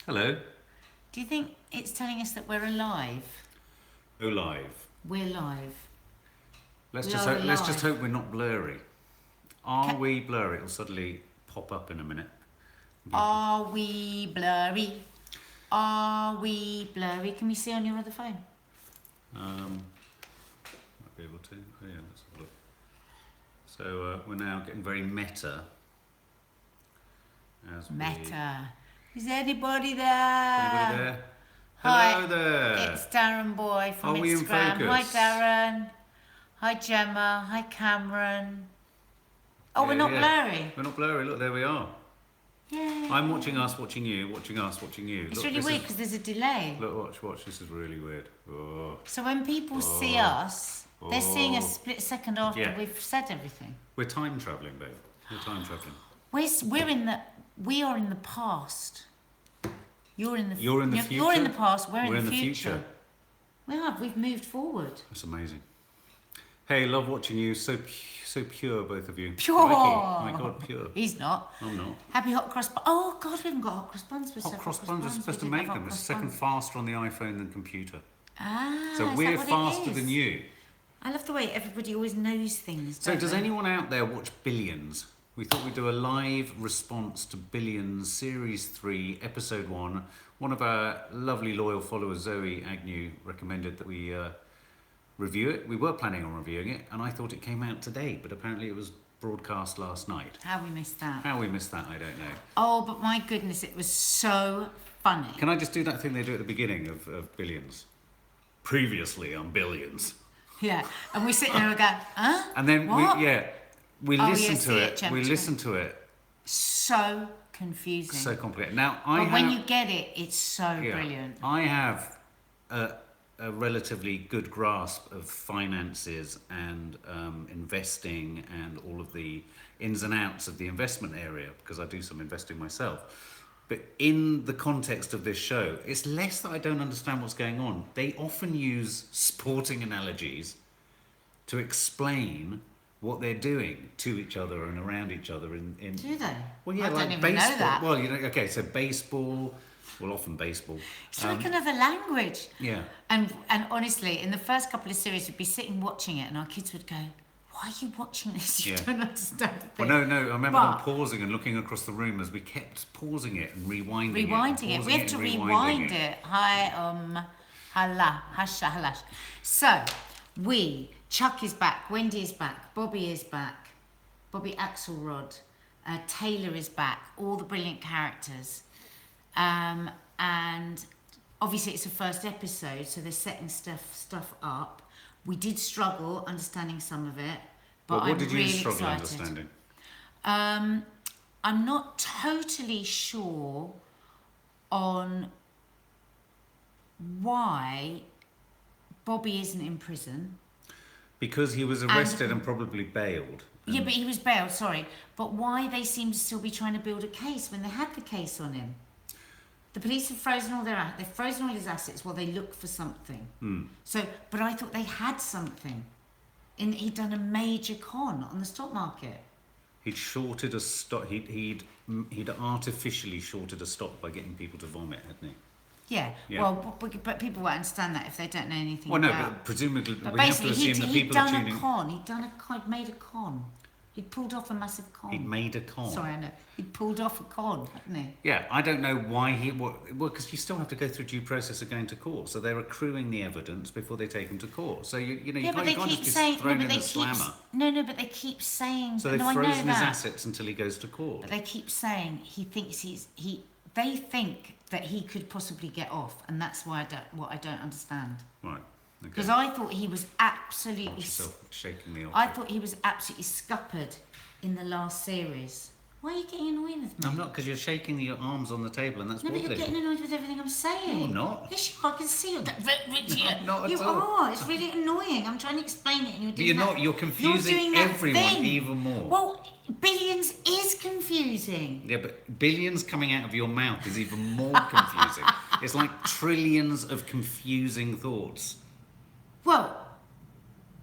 Hello. Do you think it's telling us that we're alive? Oh, live. We're live. Let's We just are hope, let's just alive. hope we're not blurry. Are Ca- we blurry? It'll suddenly pop up in a minute. Are we blurry? Are we blurry? Can we see on your other phone? Might be able to. Oh yeah, let's have a look. So we're now getting very meta. Meta. Is anybody Anybody there? there? Hi, Hello there. it's Darren Boy from Are we in Instagram. Hi, focus? Darren. Hi, Gemma. Hi, Cameron. Oh, Yeah, we're not yeah. blurry. We're not blurry. Look, there we are. Yay. I'm watching us, watching you, watching us, watching you. It's Look, really this weird is- because there's a delay. Look, watch. This is really weird. Oh. So when people see us, they're seeing a split second after Yeah. we've said everything. We're time travelling, babe. We're time travelling. We are in the past. You're in the You're in the You're in the future? past. We're We're in the future. We've moved forward. That's amazing. Hey, love watching you. So pure, both of you. Pure. Crikey. My God, pure. He's not. I'm not. Happy hot cross buns. Oh God, we haven't got hot cross buns. Hot cross buns are supposed to We make didn't have them. hot It's cross second buns. faster on the iPhone than computer. Ah, So is we're that what it faster is? than you. I love the way everybody always knows things. So don't does they? anyone out there watch Billions? We thought we'd do a live response to Billions Series 3, Episode 1. One of our lovely loyal followers, Zoe Agnew, recommended that we review it. We were planning on reviewing it, and I thought it came out today, but apparently it was broadcast last night. How we missed that? How we missed that, I don't know. Oh, but my goodness, it was so funny. Can I just do that thing they do at the beginning of Billions? Previously on Billions. Yeah, and we sit there and we go, huh? And then What? we Oh, listen yeah, to see it. it, Jem, We Jem. listen to it. So confusing. So complicated. Now but when you get it, it's so yeah, brilliant. I have a relatively good grasp of finances and investing and all of the ins and outs of the investment area because I do some investing myself. But in the context of this show, it's less that I don't understand what's going on. They often use sporting analogies to explain what they're doing to each other and around each other in Do they? well, yeah, I like don't even baseball. know that. Well, okay, so baseball, well, often baseball. It's like another language. Yeah. And honestly, in the first couple of series, we'd be sitting watching it, and our kids would go, "Why are you watching this? You Yeah. don't understand the Well, thing." no, I remember them But- pausing and looking across the room as we kept pausing it and rewinding it. Rewinding it. We have to rewind it. Hi, halash. So, Chuck is back, Wendy is back, Bobby is back, Bobby Axelrod, Taylor is back, all the brilliant characters. And obviously it's the first episode, so they're setting stuff up. We did struggle understanding some of it, but What I'm did you really struggle excited. understanding? I'm not totally sure on why Bobby isn't in prison. Because he was arrested and probably bailed. Yeah, but he was bailed, sorry. But why they seem to still be trying to build a case when they had the case on him? The police have frozen they've frozen all his assets while they look for something. So, but I thought they had something. He'd done a major con on the stock market. He'd shorted a stock. He'd artificially shorted a stock by getting people to vomit, hadn't he? Yeah. Yeah. Well, but people won't understand that if they don't know anything Well, no, about. but presumably But we have to basically, assume that he'd people are done tuning. a con. He'd made a con. He'd pulled off a massive con. He'd made a con. Sorry, I know. He'd pulled off a con, hadn't he? Yeah, I don't know why well, because you still have to go through due process of going to court. So they're accruing the evidence before they take them to court. So you Yeah, but can't, they you can't keep just be saying thrown no, in but the they keep slammer. no, but they keep saying. So they've no, I know frozen his that. assets until he goes to court. But they keep saying he thinks they think that he could possibly get off, and that's why I don't understand. Right. Because Okay. I thought he was absolutely. Yourself shaking the I offer. thought he was absolutely scuppered in the last series. Why are you getting annoyed with me? I'm not, because you're shaking your arms on the table, and that's No, but you're wobbly. getting annoyed with everything I'm saying. No, I'm not. Yes, you are. I can see you. No, not at you all. are. It's really annoying. I'm trying to explain it, and you're But doing you're that. not. You're confusing doing that everyone thing. even more. Well, Billions is confusing. Yeah, but billions coming out of your mouth is even more confusing. It's like trillions of confusing thoughts. Well,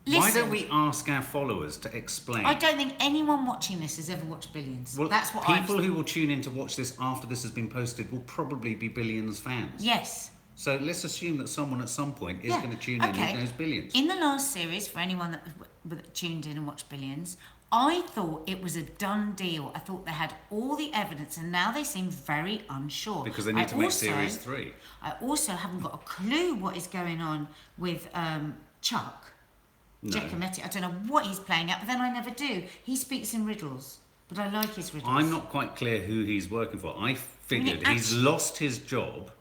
Why Listen, don't we ask our followers to explain? I don't think anyone watching this has ever watched Billions. Well, That's what people who will tune in to watch this after this has been posted will probably be Billions fans. Yes. So let's assume that someone at some point is Yeah. going to tune in who knows Billions. In the last series, for anyone that tuned in and watched Billions, I thought it was a done deal. I thought they had all the evidence, and now they seem very unsure. Because they need to make series 3. I also haven't got a clue what is going on with Chuck. No. Giacometti. I don't know what he's playing at, but then I never do. He speaks in riddles, but I like his riddles. I'm not quite clear who he's working for. I figured he's lost his job.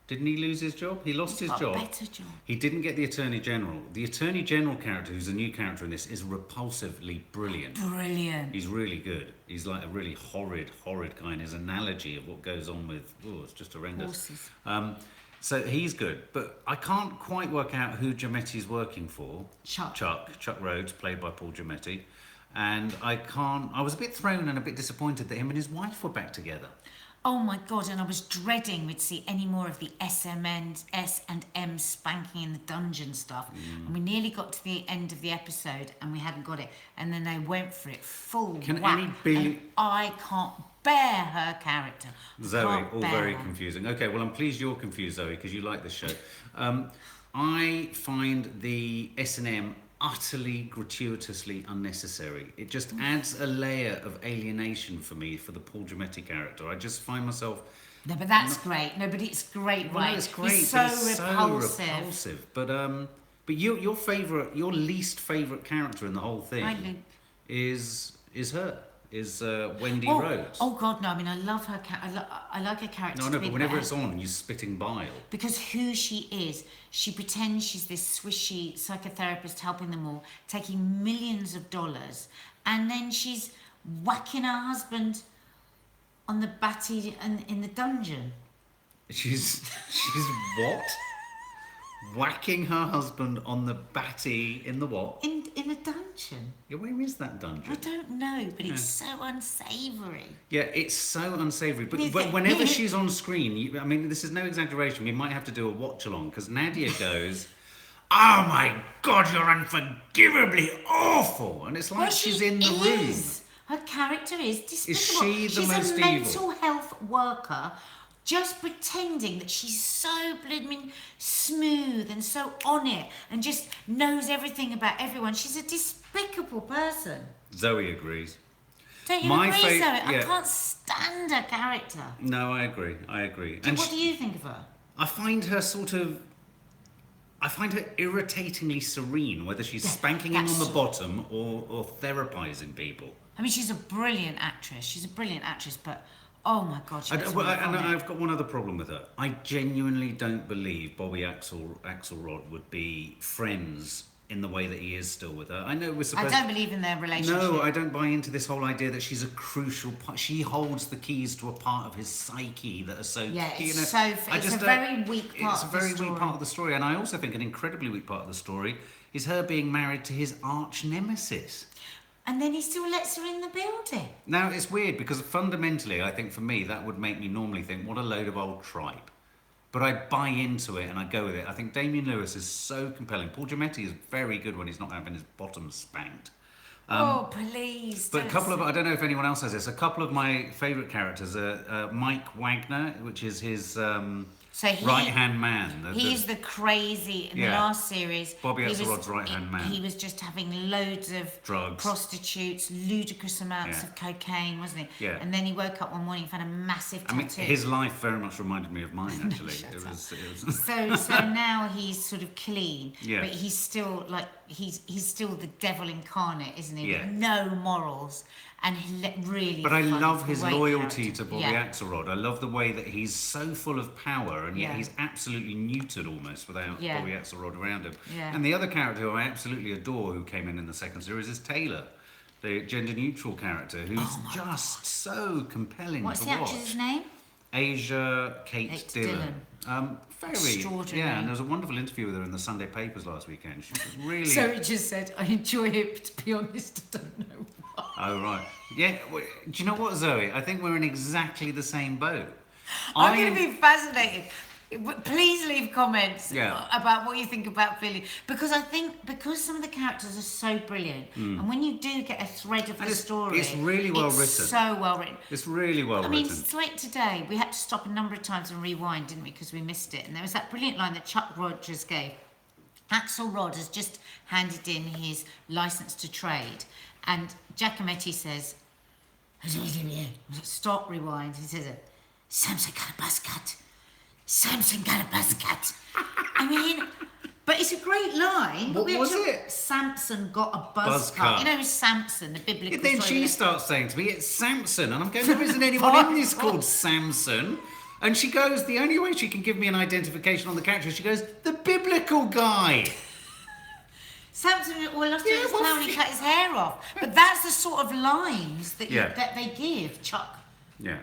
Didn't he lose his job? He lost his got job. a better job. He didn't get the Attorney General. The Attorney General character, who's a new character in this, is repulsively brilliant. Brilliant. He's really good. He's like a really horrid kind. His analogy of what goes on with, it's just horrendous. Horses. So he's good, but I can't quite work out who Giametti's working for. Chuck. Chuck Rhodes, played by Paul Giametti. And I was a bit thrown and a bit disappointed that him and his wife were back together. Oh my God, and I was dreading we'd see any more of the S&M spanking in the dungeon stuff. And we nearly got to the end of the episode and we hadn't got it. And then they went for it full whack. And I can't bear her character. Zoe, all very confusing. Okay, well, I'm pleased you're confused, Zoe, because you like this show. I find the S&M utterly gratuitously unnecessary. It just adds a layer of alienation for me for the Paul Giametti character. I just find myself... No, but that's great. No, but it's great, right? No, it's great, He's but so it's repulsive. so repulsive. But your least favourite character in the whole thing is Wendy Rhodes. Oh God, no! I mean, I love her. I like her character. No, but whenever it's on, you're spitting bile. Because who she is, she pretends she's this swishy psychotherapist helping them all, taking millions of dollars, and then she's whacking her husband on the batty in the dungeon. She's what? Whacking her husband on the batty in the what? In a dungeon. Yeah, where is that dungeon? I don't know, but it's so unsavoury. Yeah, it's so unsavoury. But whenever she's on screen, I mean, this is no exaggeration. We might have to do a watch along because Nadia goes, "Oh my God, you're unforgivably awful," and it's like she's in the room. Her character is despicable. Is she the most evil? She's a mental health worker. Just pretending that she's so blooming smooth and so on it and just knows everything about everyone. She's a despicable person. Zoe agrees. Don't you agree, Zoe? I can't stand her character. No, I agree. And what do you think of her? I find her irritatingly serene, whether she's spanking him on the bottom or therapizing people. I mean, she's a brilliant actress. But oh my God, I've got one other problem with her. I genuinely don't believe Bobby Axelrod would be friends in the way that he is still with her. I know we're supposed. I don't believe in their relationship. No, I don't buy into this whole idea that she's a crucial part. She holds the keys to a part of his psyche that are so. Yeah, it's a very weak part. It's a very weak part of the story, and I also think an incredibly weak part of the story is her being married to his arch nemesis. And then he still lets her in the building. Now, it's weird because fundamentally, I think for me, that would make me normally think, what a load of old tripe. But I buy into it and I go with it. I think Damian Lewis is so compelling. Paul Giametti is very good when he's not having his bottom spanked. Please. But I don't know if anyone else has this, a couple of my favourite characters are Mike Wagner, which is his... right-hand man. He's the crazy, in the last series, Bobby Axelrod's right-hand man. He was just having loads of drugs, prostitutes, ludicrous amounts of cocaine, wasn't he? Yeah. And then he woke up one morning and found a massive tattoo. I mean, his life very much reminded me of mine, actually. It was... So now he's sort of clean, but he's still he's still the devil incarnate, isn't he? Yeah. With no morals. And really. But I love his loyalty to Bobby Axelrod. I love the way that he's so full of power, and yet he's absolutely neutered almost without Bobby Axelrod around him. Yeah. And the other character who I absolutely adore, who came in the second series, is Taylor, the gender-neutral character, who's just so compelling to watch. What's the actress's name? Asia Kate Dillon. Very extraordinary. Yeah, and there was a wonderful interview with her in the Sunday papers last weekend. She was really. So it just said, I enjoy it, but to be honest, I don't know why. Oh right, yeah. Do you know what, Zoe? I think we're in exactly the same boat. I'm going to be fascinated. Please leave comments Yeah. about what you think about Philly, because I think because some of the characters are so brilliant, and when you do get a thread of And the story, it's really well it's written. so well written. It's really well I mean, written. it's like today, we had to stop a number of times and rewind, didn't we? Because we missed it. And there was that brilliant line that Chuck Rogers gave. Axel Rod has just handed in his license to trade. And Giacometti says, stop, rewind. He says, Samson got a buzz cut. Samson got a buzz cut. I mean, but it's a great line. What was it? Samson got a buzz cut. cut. You know, Samson, the biblical Then story. she starts saying to me, it's Samson. And I'm going, there isn't anyone in this called Samson. And she goes, the only way she can give me an identification on the character, she goes, the biblical guy. Samson lost his power and he cut his hair off. But that's the sort of lines that that they give Chuck. Yeah.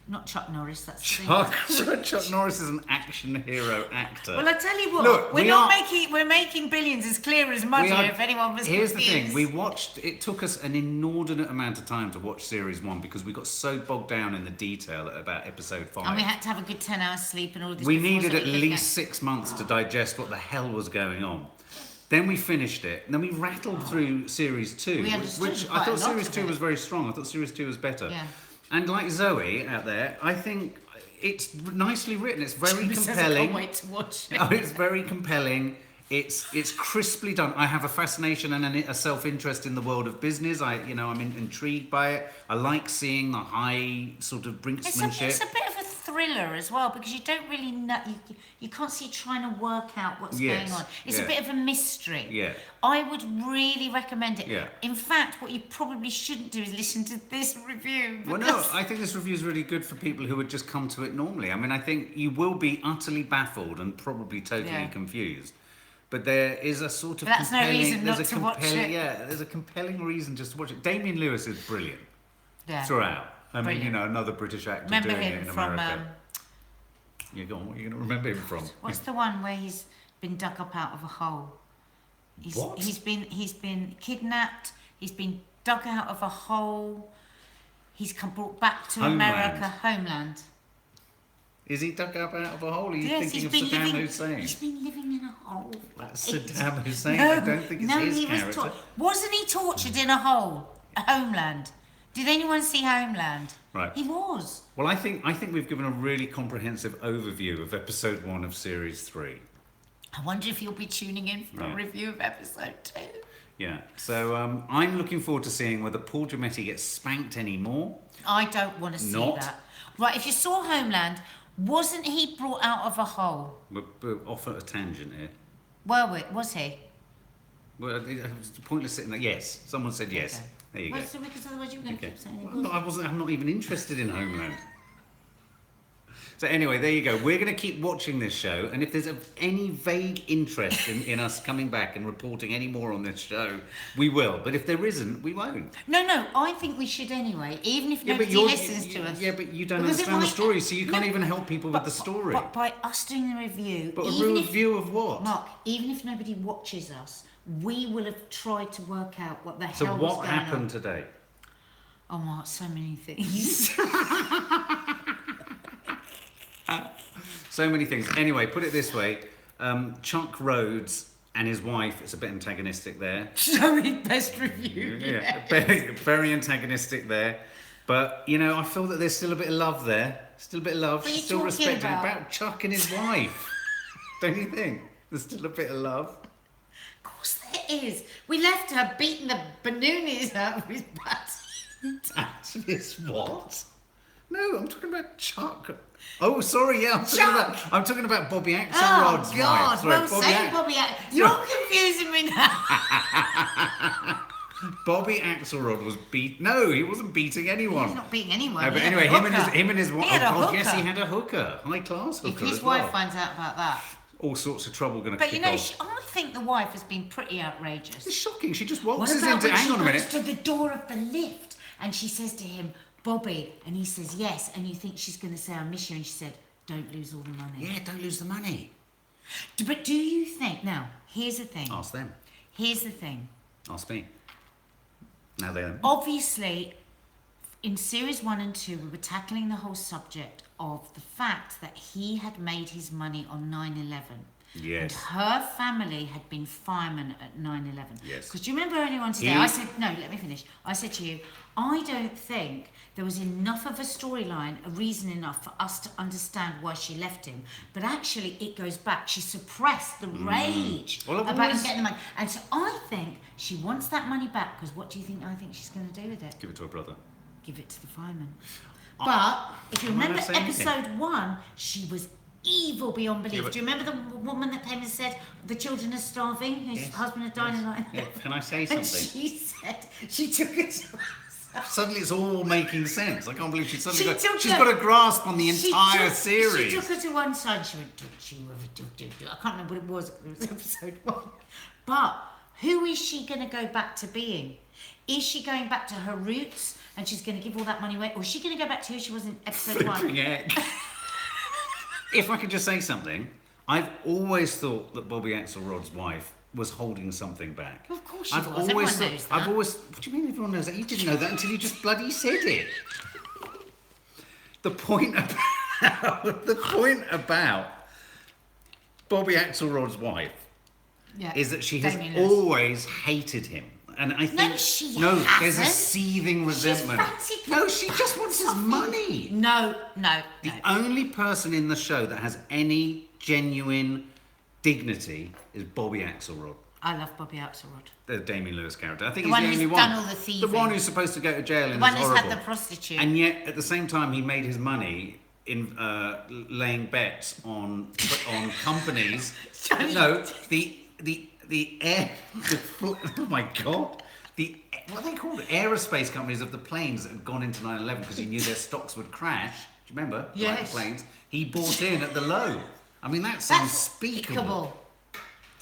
Not Chuck Norris, that's Chuck Norris is an action hero actor. Well, I tell you what, Look, we're making Billions as clear as mud here, if anyone was Here's confused. the thing, it took us an inordinate amount of time to watch series 1 because we got so bogged down in the detail at about episode 5. And we had to have a good 10 hours sleep and all this. We needed at least 6 months to digest what the hell was going on. Then we finished it, and then we rattled through series 2, which I thought series 2 was very strong. I thought series 2 was better. Yeah. And like Zoe out there, I think it's nicely written. It's very compelling. I can't wait to watch it. Oh, it's very compelling. It's crisply done. I have a fascination and a self-interest in the world of business. I'm intrigued by it. I like seeing the high sort of brinksmanship. It's a bit of a thriller as well, because you don't really know, you can't see trying to work out what's going on. It's a bit of a mystery. Yeah. I would really recommend it. Yeah. In fact, what you probably shouldn't do is listen to this review. Well, no, I think this review is really good for people who would just come to it normally. I mean, I think you will be utterly baffled and probably totally confused. But there is a sort of that's no reason not to watch it. Yeah, there's a compelling reason just to watch it. Damian Lewis is brilliant throughout. I mean, another British actor remember doing him it in from, America. Yeah, go on. What are you going to remember him from? What's the one where he's been dug up out of a hole? What? He's been kidnapped. He's been dug out of a hole. He's brought back to America. Homeland. Is he dug up out of a hole? Are you Yes, thinking of Saddam Hussein? He's been living in a hole. That's Saddam Hussein. I don't think it's his character. Wasn't he tortured in a hole? Homeland. Did anyone see Homeland? Right. He was. Well, I think we've given a really comprehensive overview of episode 1 of series 3. I wonder if you'll be tuning in for a review of episode 2. Yeah. So I'm looking forward to seeing whether Paul Giamatti gets spanked anymore. I don't want to see that. Right, if you saw Homeland, wasn't he brought out of a hole? We're off at a tangent here. Well, was he? Well, it's pointless sitting there. Yes. Someone said yes. Okay. There you go. So because otherwise you're going to keep saying it. Well, I'm not even interested in Homeland. So anyway, there you go. We're going to keep watching this show, and if there's any vague interest in us coming back and reporting any more on this show, we will. But if there isn't, we won't. No, I think we should anyway, even if nobody listens to us. Yeah, but you don't understand the story, so you can't even help people with the story. But by us doing the review... But a review of what? Mark, even if nobody watches us, we will have tried to work out what the hell was going on. So what happened today? Oh, Mark, so many things. So many things. Anyway, put it this way. Chuck Rhodes and his wife, it's a bit antagonistic there. Sorry, best review. Yeah, very antagonistic there. But, I feel that there's still a bit of love there. Still a bit of love. She's still respected about Chuck and his wife. Don't you think? There's still a bit of love. Of course there is. We left her beating the bananas out of his butt. His what? No, I'm talking about Chuck. Oh, sorry, yeah, I'm talking about Bobby Axelrod's Oh, God, wife. Sorry, Bobby Axelrod. You're confusing me now. Bobby Axelrod was No, he wasn't beating anyone. He's not beating anyone. No, but anyway, him and his wife. He had a hooker. Yes, he had a hooker, high class hooker. If his wife finds out about that. All sorts of trouble going to But kick off. I think the wife has been pretty outrageous. It's shocking. She just What waltzes about into. when Hang on a minute. she goes to the door of the lift and she says to him, Bobby, and he says yes, and you think she's going to say, I miss you, and she said, don't lose all the money. Yeah, don't lose the money. But do you think, now, here's the thing. Ask them. Here's the thing. Ask me. Now then. Obviously, in series 1 and 2, we were tackling the whole subject of the fact that he had made his money on 9/11. Yes. And her family had been firemen at 9/11. Yes. Because do you remember earlier on today, I said, no, let me finish. I said to you, I don't think there was enough of a storyline, a reason enough for us to understand why she left him. But actually, it goes back. She suppressed the rage about him getting the money. And so I think she wants that money back, because what do you think I think she's going to do with it? Give it to her brother. Give it to the fireman. But if you remember episode 1, she was evil beyond belief. Do you remember the woman that came and said the children are starving, whose husband had died in life? Yeah. Can I say something? And she said she took it to herself. Suddenly it's all making sense. I can't believe she's She's got a grasp on the entire series. She took her to one side and she went, don't you ever do. I can't remember what it was. It was episode 1. But who is she going to go back to being? Is she going back to her roots and she's going to give all that money away? Or is she going to go back to who she was in episode 1? Flipping heck. If I could just say something, I've always thought that Bobby Axelrod's wife was holding something back. Of course she was. Everyone knows that. What do you mean everyone knows that? You didn't know that until you just bloody said it. The point about Bobby Axelrod's wife is that she has always hated him. And I think there's a seething resentment. No, she just wants his money. No. The only person in the show that has any genuine dignity is Bobby Axelrod. I love Bobby Axelrod. The Damien Lewis character. I think he's the only one. Done all the thieving. The one who's supposed to go to jail and the one is who's horrible. had the prostitute. And yet, at the same time, he made his money in laying bets on companies. No, the air. Oh my god. What are they called? Aerospace companies of the planes that had gone into 9/11 because he knew their stocks would crash. Do you remember? Yes. Like the planes. He bought in at the low. I mean, that's unspeakable.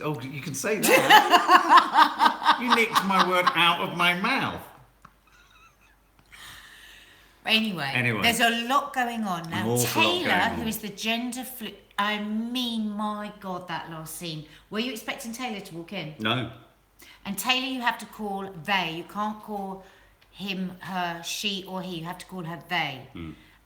Oh, you can say that. You nicked my word out of my mouth. Anyway, there's a lot going on now. Taylor, who is the gender fluid. I mean, my God, that last scene. Were you expecting Taylor to walk in? No. And Taylor, you have to call they. You can't call him, her, she, or he. You have to call her they.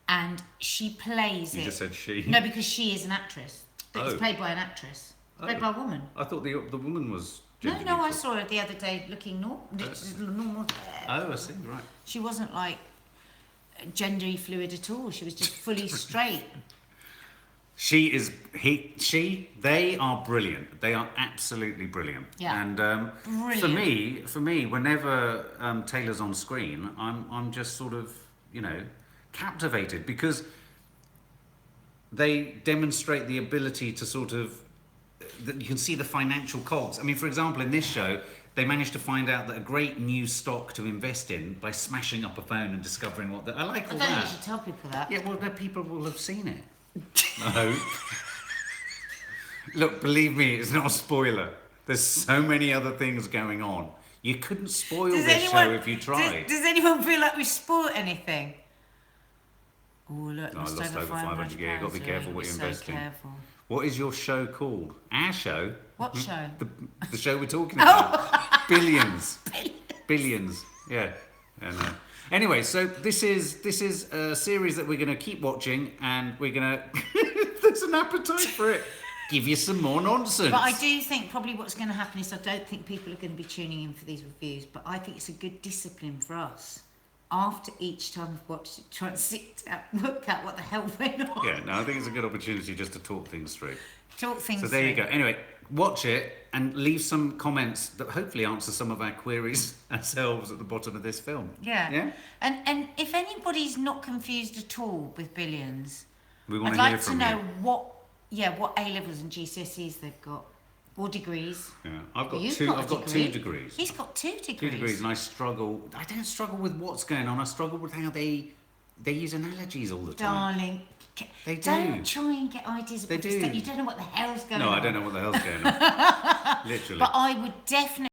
And she plays it. You just said she. No, because she is an actress. It's played by an actress. Played by a woman. I thought the woman was. No, I saw her the other day looking normal. Oh, I see. Right. She wasn't like gender fluid at all. She was just fully straight. They are brilliant. They are absolutely brilliant. Yeah. And brilliant. for me, whenever Taylor's on screen, I'm just sort of, captivated because they demonstrate the ability to sort of, that you can see the financial cogs. I mean, for example, in this show, they managed to find out that a great new stock to invest in by smashing up a phone and discovering what. I like all that. I don't think you should tell people that. Yeah, well, people will have seen it. No. Look, believe me, it's not a spoiler. There's so many other things going on. You couldn't spoil this show if you tried. Does anyone feel like we spoiled anything? Oh, look, I lost over 500. Yeah, you've got to be careful what you're investing. Careful. What is your show called? Our show? What show? The show we're talking about. Billions. Billions. Yeah. Anyway, so this is a series that we're going to keep watching, and we're going to. There's an appetite for it. Give you some more nonsense. But I do think probably what's going to happen is I don't think people are going to be tuning in for these reviews, but I think it's a good discipline for us. After each time we've watched it, try and work out what the hell went on. Yeah, no, I think it's a good opportunity just to talk things through. So there you go. Anyway, watch it and leave some comments that hopefully answer some of our queries ourselves at the bottom of this film. Yeah. Yeah? And if anybody's not confused at all with Billions, We want I'd to hear like to from know you. what A-levels and GCSEs they've got. Or degrees. Yeah, I've got You've two. got a I've got degree. 2 degrees. He's got 2 degrees. 2 degrees, and I struggle. I don't struggle with what's going on. I struggle with how they use analogies all the time. Darling, They do. don't try and get ideas. They do. You don't know what the hell's going on. No, I don't know what the hell's going on. Literally. But I would definitely.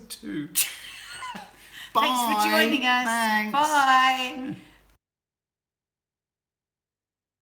Two. Thanks for joining us. Thanks. Bye.